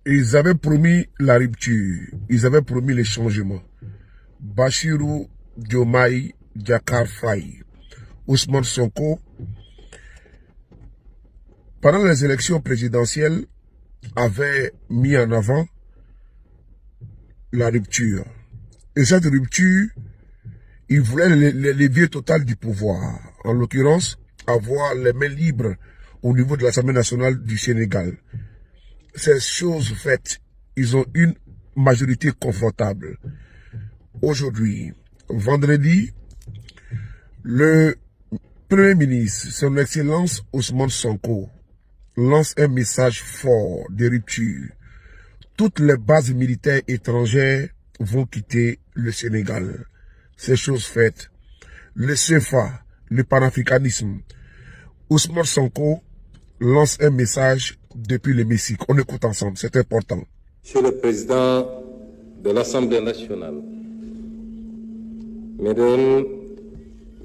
Ils avaient promis la rupture, ils avaient promis les changements. Bassirou Diomaye Diakhar Faye, Ousmane Sonko, pendant les élections présidentielles, avaient mis en avant la rupture. Et cette rupture, ils voulaient le levier total du pouvoir. En l'occurrence, avoir les mains libres au niveau de l'Assemblée nationale du Sénégal. Ces choses faites, ils ont une majorité confortable. Aujourd'hui, vendredi, le Premier ministre, son Excellence Ousmane Sonko, lance un message fort de rupture. Toutes les bases militaires étrangères vont quitter le Sénégal. Ces choses faites. Le CFA, le panafricanisme. Ousmane Sonko lance un message depuis le Mexique. On écoute ensemble, c'est important. Monsieur le Président de l'Assemblée nationale, Mesdames,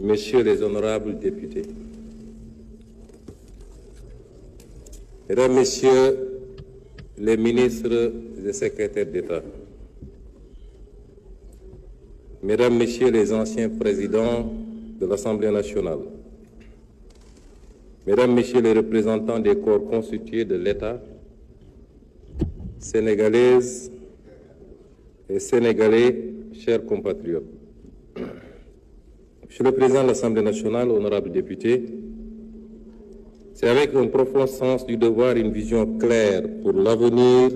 Messieurs les honorables députés, Mesdames, Messieurs les ministres et secrétaires d'État, Mesdames, Messieurs les anciens présidents de l'Assemblée nationale, Mesdames, Messieurs les représentants des corps constitués de l'État, Sénégalaises et Sénégalais, chers compatriotes. Monsieur le Président de l'Assemblée nationale, honorables députés, c'est avec un profond sens du devoir et une vision claire pour l'avenir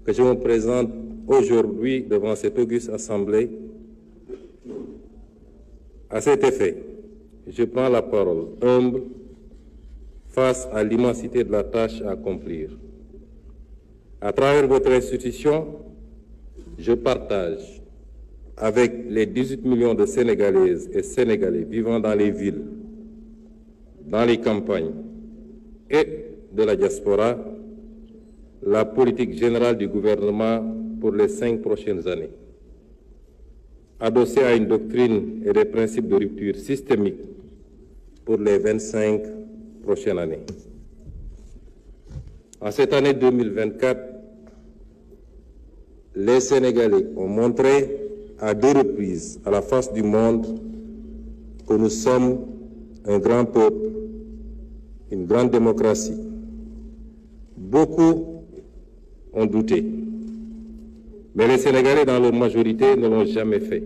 que je me présente aujourd'hui devant cette auguste Assemblée. À cet effet, je prends la parole humble face à l'immensité de la tâche à accomplir. À travers votre institution, je partage avec les 18 millions de Sénégalaises et Sénégalais vivant dans les villes, dans les campagnes et de la diaspora, la politique générale du gouvernement pour les 5 prochaines années. Adossée à une doctrine et des principes de rupture systémique pour les 25 prochaines années. En cette année 2024, les Sénégalais ont montré à 2 reprises à la face du monde que nous sommes un grand peuple, une grande démocratie. Beaucoup ont douté, mais les Sénégalais dans leur majorité ne l'ont jamais fait.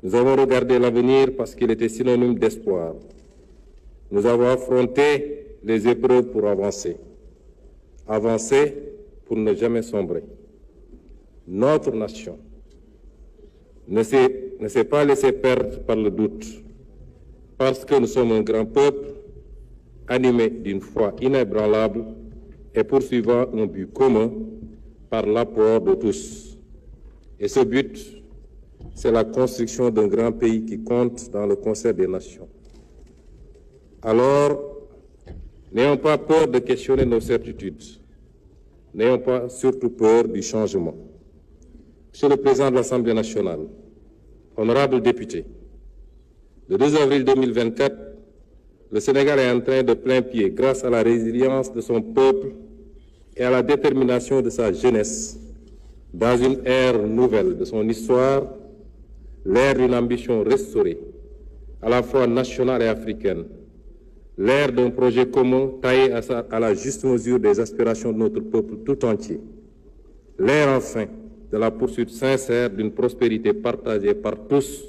Nous avons regardé l'avenir parce qu'il était synonyme d'espoir. Nous avons affronté les épreuves pour avancer. Avancer pour ne jamais sombrer. Notre nation ne s'est pas laissée perdre par le doute, parce que nous sommes un grand peuple animé d'une foi inébranlable et poursuivant un but commun par l'apport de tous. Et ce but, c'est la construction d'un grand pays qui compte dans le concert des nations. Alors, n'ayons pas peur de questionner nos certitudes. N'ayons pas surtout peur du changement. Monsieur le Président de l'Assemblée nationale, honorables députés, le 2 avril 2024, le Sénégal est entré de plein pied, grâce à la résilience de son peuple et à la détermination de sa jeunesse, dans une ère nouvelle de son histoire, l'ère d'une ambition restaurée, à la fois nationale et africaine, l'ère d'un projet commun taillé à la juste mesure des aspirations de notre peuple tout entier, l'ère enfin de la poursuite sincère d'une prospérité partagée par tous,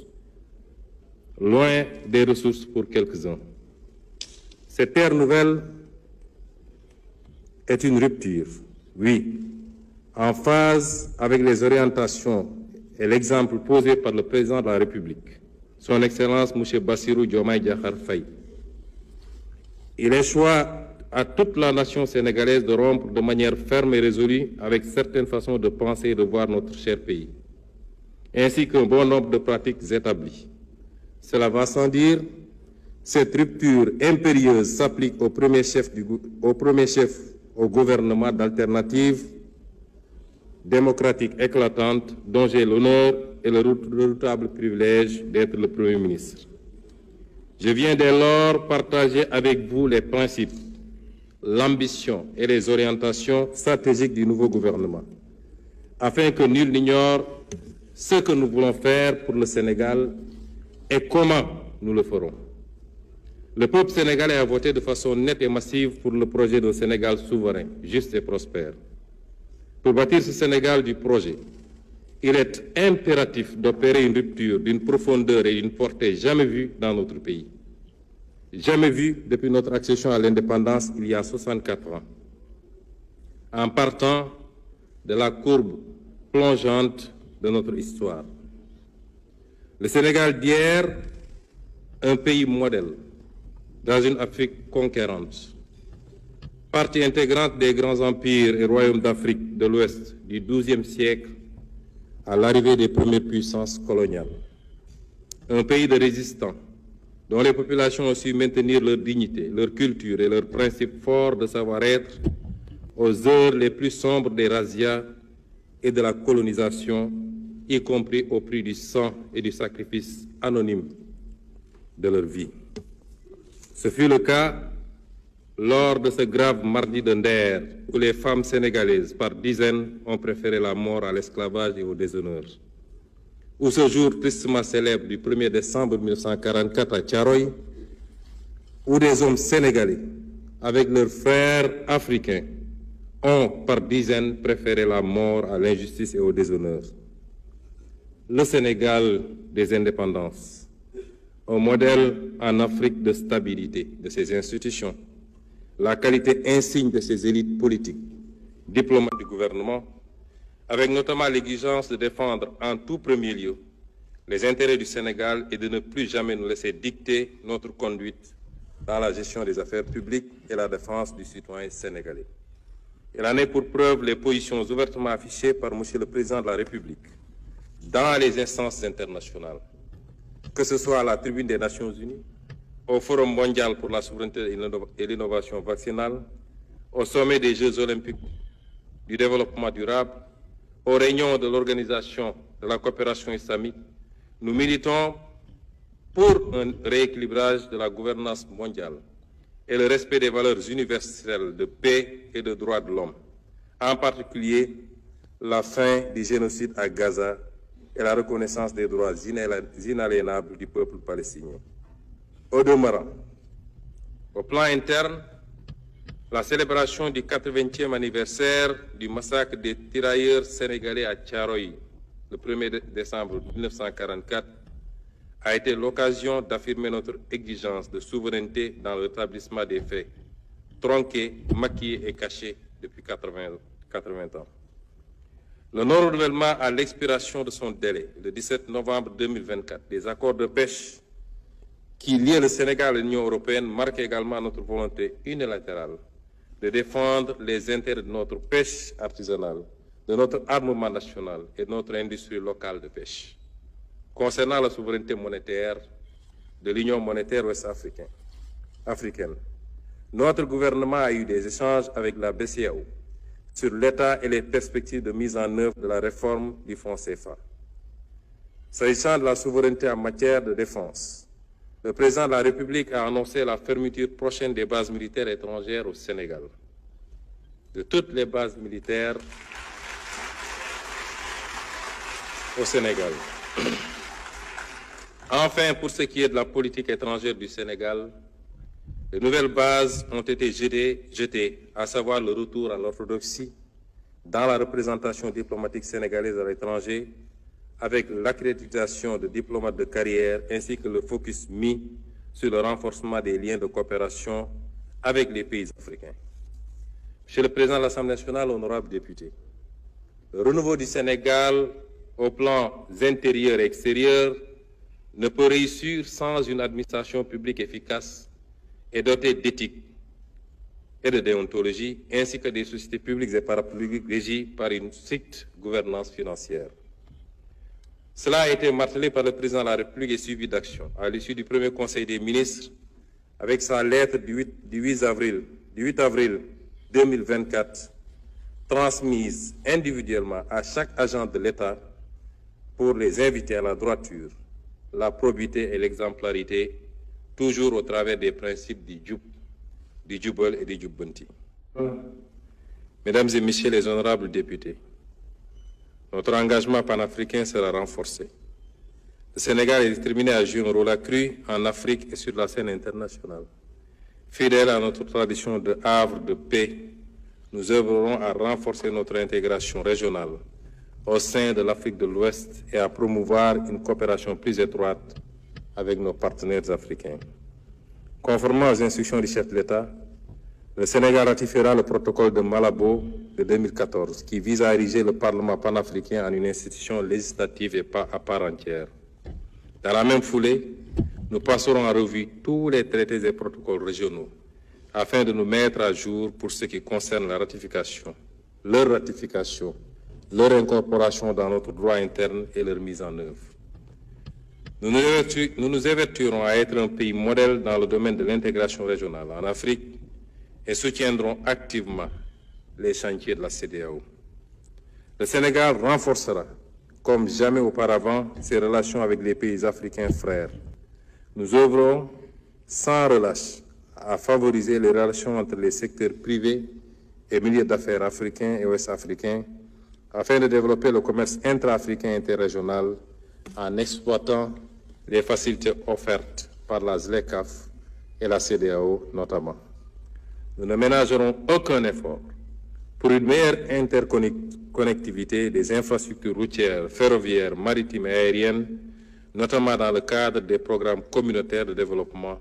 loin des ressources pour quelques-uns. Cette ère nouvelle est une rupture, oui, en phase avec les orientations et l'exemple posé par le Président de la République, son Excellence M. Bassirou Diomaye Diakhar Faye. Il échoit à toute la nation sénégalaise de rompre de manière ferme et résolue avec certaines façons de penser et de voir notre cher pays, ainsi qu'un bon nombre de pratiques établies. Cela va sans dire, cette rupture impérieuse s'applique au premier chef au gouvernement d'alternative démocratique éclatante dont j'ai l'honneur et le redoutable privilège d'être le Premier ministre. Je viens dès lors partager avec vous les principes l'ambition et les orientations stratégiques du nouveau gouvernement, afin que nul n'ignore ce que nous voulons faire pour le Sénégal et comment nous le ferons. Le peuple sénégalais a voté de façon nette et massive pour le projet d'un Sénégal souverain, juste et prospère. Pour bâtir ce Sénégal du projet, il est impératif d'opérer une rupture d'une profondeur et d'une portée jamais vue dans notre pays. Jamais vue depuis notre accession à l'indépendance il y a 64 ans. En partant de la courbe plongeante de notre histoire. Le Sénégal d'hier, un pays modèle dans une Afrique conquérante, partie intégrante des grands empires et royaumes d'Afrique de l'Ouest du XIIe siècle à l'arrivée des premières puissances coloniales. Un pays de résistants dont les populations ont su maintenir leur dignité, leur culture et leurs principes forts de savoir-être aux heures les plus sombres des razzias et de la colonisation, y compris au prix du sang et du sacrifice anonyme de leur vie. Ce fut le cas lors de ce grave mardi de Nder, où les femmes sénégalaises, par dizaines, ont préféré la mort à l'esclavage et au déshonneur. Ou ce jour tristement célèbre du 1er décembre 1944 à Thiaroye, où des hommes sénégalais, avec leurs frères africains, ont par dizaines préféré la mort à l'injustice et au déshonneur. Le Sénégal des indépendances, un modèle en Afrique de stabilité de ses institutions, la qualité insigne de ses élites politiques, diplomates du gouvernement, avec notamment l'exigence de défendre en tout premier lieu les intérêts du Sénégal et de ne plus jamais nous laisser dicter notre conduite dans la gestion des affaires publiques et la défense du citoyen sénégalais. Il en est pour preuve les positions ouvertement affichées par M. le Président de la République dans les instances internationales, que ce soit à la tribune des Nations Unies, au Forum mondial pour la souveraineté et l'innovation vaccinale, au sommet des Jeux olympiques du développement durable, aux réunions de l'Organisation de la coopération islamique, nous militons pour un rééquilibrage de la gouvernance mondiale et le respect des valeurs universelles de paix et de droits de l'homme, en particulier la fin du génocide à Gaza et la reconnaissance des droits inaliénables du peuple palestinien. Au demeurant, au plan interne, la célébration du 80e anniversaire du massacre des tirailleurs sénégalais à Thiaroye, le 1er décembre 1944, a été l'occasion d'affirmer notre exigence de souveraineté dans le rétablissement des faits, tronqués, maquillés et cachés depuis 80 ans. Le non-renouvellement à l'expiration de son délai, le 17 novembre 2024, des accords de pêche qui lient le Sénégal et l'Union européenne marque également notre volonté unilatérale de défendre les intérêts de notre pêche artisanale, de notre armement national et de notre industrie locale de pêche. Concernant la souveraineté monétaire de l'Union monétaire ouest-africaine, notre gouvernement a eu des échanges avec la BCEAO sur l'état et les perspectives de mise en œuvre de la réforme du fonds CFA. S'agissant de la souveraineté en matière de défense, le président de la République a annoncé la fermeture prochaine des bases militaires étrangères au Sénégal. De toutes les bases militaires au Sénégal. Enfin, pour ce qui est de la politique étrangère du Sénégal, de nouvelles bases ont été jetées, à savoir le retour à l'orthodoxie dans la représentation diplomatique sénégalaise à l'étranger, avec l'accréditation de diplomates de carrière ainsi que le focus mis sur le renforcement des liens de coopération avec les pays africains. Monsieur le Président de l'Assemblée nationale, honorables députés, le renouveau du Sénégal au plan intérieur et extérieur ne peut réussir sans une administration publique efficace et dotée d'éthique et de déontologie, ainsi que des sociétés publiques et parapubliques régies par une stricte gouvernance financière. Cela a été martelé par le président de la République et suivi d'action à l'issue du premier Conseil des ministres avec sa lettre du 8 avril 2024 transmise individuellement à chaque agent de l'État pour les inviter à la droiture, la probité et l'exemplarité, toujours au travers des principes du Jubal et du Jubbanti. Mesdames et Messieurs les honorables députés, notre engagement panafricain sera renforcé. Le Sénégal est déterminé à jouer un rôle accru en Afrique et sur la scène internationale. Fidèle à notre tradition de havre de paix, nous œuvrerons à renforcer notre intégration régionale au sein de l'Afrique de l'Ouest et à promouvoir une coopération plus étroite avec nos partenaires africains. Conformément aux instructions du chef de l'État, le Sénégal ratifiera le protocole de Malabo de 2014 qui vise à ériger le Parlement panafricain en une institution législative et pas à part entière. Dans la même foulée, nous passerons en revue tous les traités et protocoles régionaux afin de nous mettre à jour pour ce qui concerne la ratification, leur incorporation dans notre droit interne et leur mise en œuvre. Nous nous évertuerons à être un pays modèle dans le domaine de l'intégration régionale en Afrique et soutiendront activement les chantiers de la CEDEAO. Le Sénégal renforcera, comme jamais auparavant, ses relations avec les pays africains frères. Nous œuvrons sans relâche à favoriser les relations entre les secteurs privés et milieux d'affaires africains et ouest-africains afin de développer le commerce intra-africain et interrégional en exploitant les facilités offertes par la ZLECAf et la CEDEAO notamment. Nous ne ménagerons aucun effort pour une meilleure interconnectivité des infrastructures routières, ferroviaires, maritimes et aériennes, notamment dans le cadre des programmes communautaires de développement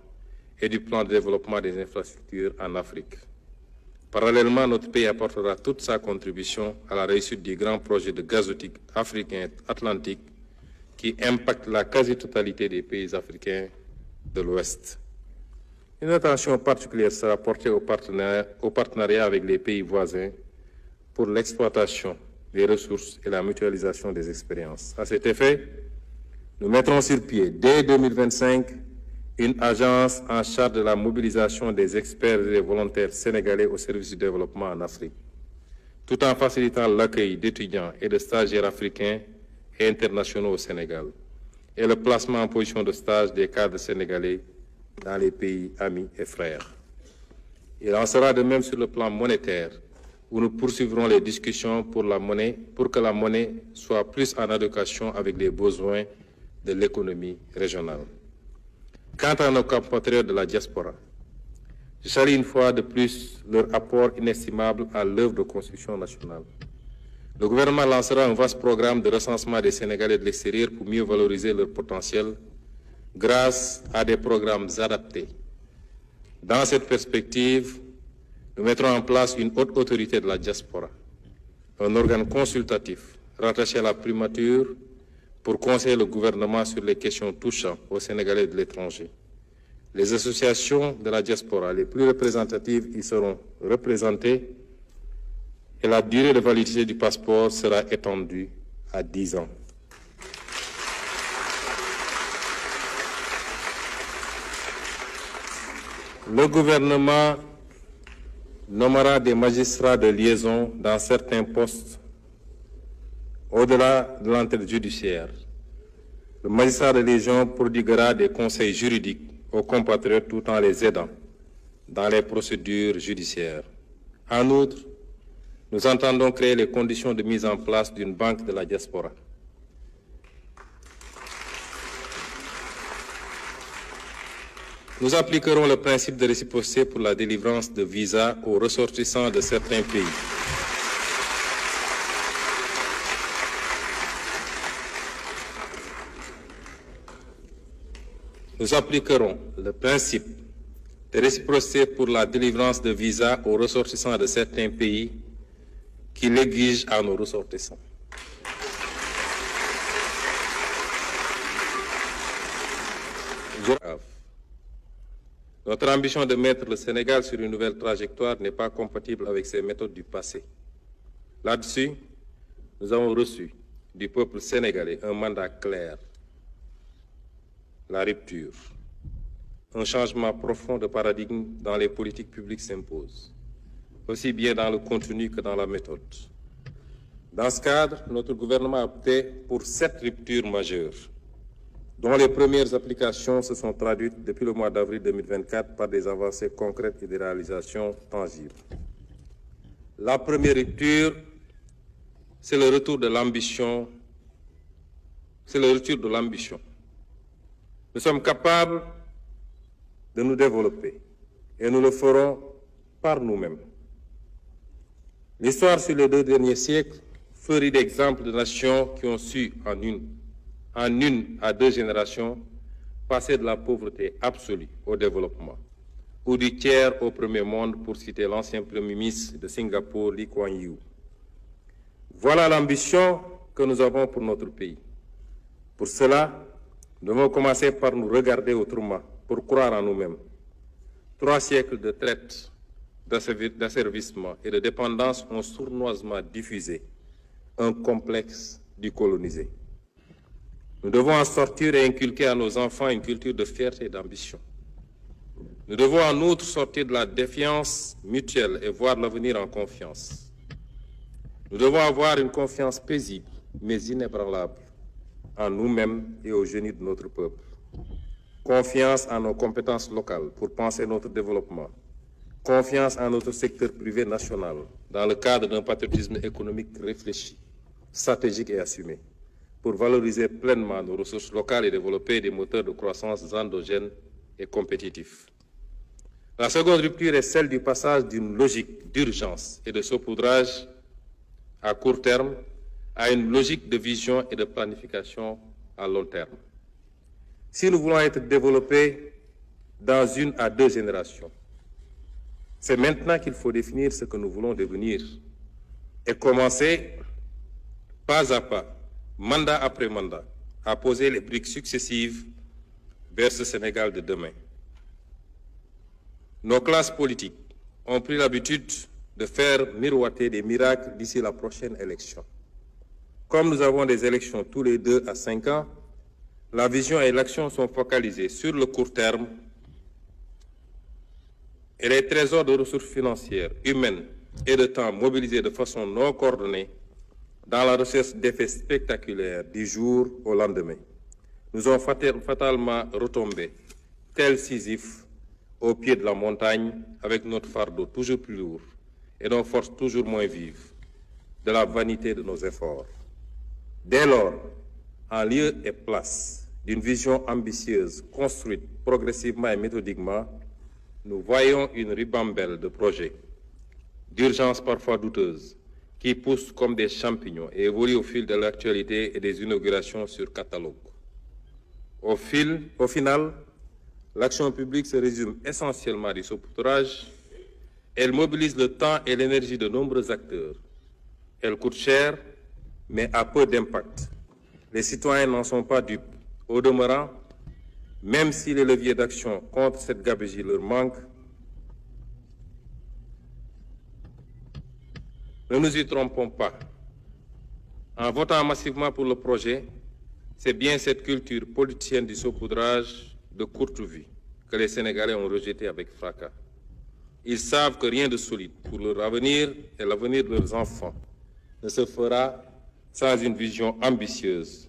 et du plan de développement des infrastructures en Afrique. Parallèlement, notre pays apportera toute sa contribution à la réussite du grand projet de gazoduc africain atlantique qui impacte la quasi-totalité des pays africains de l'Ouest. Une attention particulière sera portée au partenariat avec les pays voisins pour l'exploitation des ressources et la mutualisation des expériences. À cet effet, nous mettrons sur pied, dès 2025, une agence en charge de la mobilisation des experts et des volontaires sénégalais au service du développement en Afrique, tout en facilitant l'accueil d'étudiants et de stagiaires africains et internationaux au Sénégal, et le placement en position de stage des cadres sénégalais dans les pays amis et frères. Il en sera de même sur le plan monétaire, où nous poursuivrons les discussions pour que la monnaie soit plus en adéquation avec les besoins de l'économie régionale. Quant à nos compatriotes de la diaspora, je salue une fois de plus leur apport inestimable à l'œuvre de construction nationale. Le gouvernement lancera un vaste programme de recensement des Sénégalais de l'extérieur pour mieux valoriser leur potentiel grâce à des programmes adaptés. Dans cette perspective, nous mettrons en place une haute autorité de la diaspora, un organe consultatif rattaché à la primature pour conseiller le gouvernement sur les questions touchant aux Sénégalais de l'étranger. Les associations de la diaspora les plus représentatives y seront représentées et la durée de validité du passeport sera étendue à 10 ans. Le gouvernement nommera des magistrats de liaison dans certains postes au-delà de l'entrée judiciaire. Le magistrat de liaison prodiguera des conseils juridiques aux compatriotes tout en les aidant dans les procédures judiciaires. En outre, nous entendons créer les conditions de mise en place d'une banque de la diaspora. Nous appliquerons le principe de réciprocité pour la délivrance de visas aux ressortissants de certains pays. Nous appliquerons le principe de réciprocité pour la délivrance de visas aux ressortissants de certains pays qui l'exigent à nos ressortissants. Notre ambition de mettre le Sénégal sur une nouvelle trajectoire n'est pas compatible avec ces méthodes du passé. Là-dessus, nous avons reçu du peuple sénégalais un mandat clair, la rupture. Un changement profond de paradigme dans les politiques publiques s'impose, aussi bien dans le contenu que dans la méthode. Dans ce cadre, notre gouvernement a opté pour 7 ruptures majeures, dont les premières applications se sont traduites depuis le mois d'avril 2024 par des avancées concrètes et des réalisations tangibles. La première rupture, c'est le retour de l'ambition. C'est le retour de l'ambition. Nous sommes capables de nous développer et nous le ferons par nous-mêmes. L'histoire sur les 2 derniers siècles ferait d'exemples de nations qui ont su en une à 2 générations passer de la pauvreté absolue au développement, ou du tiers au premier monde, pour citer l'ancien Premier ministre de Singapour, Lee Kuan Yew. Voilà l'ambition que nous avons pour notre pays. Pour cela, nous devons commencer par nous regarder autrement, pour croire en nous-mêmes. 3 siècles de traite, d'asservissement et de dépendance ont sournoisement diffusé un complexe du colonisé. Nous devons en sortir et inculquer à nos enfants une culture de fierté et d'ambition. Nous devons en outre sortir de la défiance mutuelle et voir l'avenir en confiance. Nous devons avoir une confiance paisible, mais inébranlable, en nous-mêmes et au génie de notre peuple. Confiance en nos compétences locales pour penser notre développement. Confiance en notre secteur privé national, dans le cadre d'un patriotisme économique réfléchi, stratégique et assumé, pour valoriser pleinement nos ressources locales et développer des moteurs de croissance endogènes et compétitifs. La seconde rupture est celle du passage d'une logique d'urgence et de saupoudrage à court terme à une logique de vision et de planification à long terme. Si nous voulons être développés dans 1 à 2 générations, c'est maintenant qu'il faut définir ce que nous voulons devenir et commencer pas à pas, mandat après mandat, à poser les briques successives vers ce Sénégal de demain. Nos classes politiques ont pris l'habitude de faire miroiter des miracles d'ici la prochaine élection. Comme nous avons des élections tous les 2 à 5 ans, la vision et l'action sont focalisées sur le court terme et les trésors de ressources financières, humaines et de temps mobilisés de façon non coordonnée dans la recherche d'effets spectaculaires du jour au lendemain, nous ont fatalement retombé, tel Sisyphe, au pied de la montagne, avec notre fardeau toujours plus lourd et nos forces toujours moins vives, de la vanité de nos efforts. Dès lors, en lieu et place d'une vision ambitieuse, construite progressivement et méthodiquement, nous voyons une ribambelle de projets, d'urgences parfois douteuses, qui poussent comme des champignons et évoluent au fil de l'actualité et des inaugurations sur catalogue. Au final, l'action publique se résume essentiellement à du saupoudrage. Elle mobilise le temps et l'énergie de nombreux acteurs. Elle coûte cher, mais a peu d'impact. Les citoyens n'en sont pas dupes. Au demeurant, même si les leviers d'action contre cette gabegie leur manquent, ne nous y trompons pas. En votant massivement pour le projet, c'est bien cette culture politicienne du saupoudrage de courte vue que les Sénégalais ont rejetée avec fracas. Ils savent que rien de solide pour leur avenir et l'avenir de leurs enfants ne se fera sans une vision ambitieuse,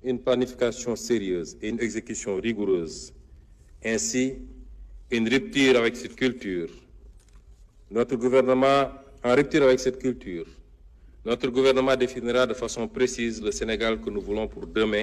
une planification sérieuse et une exécution rigoureuse. Ainsi, une rupture avec cette culture. En rupture avec cette culture, notre gouvernement définira de façon précise le Sénégal que nous voulons pour demain.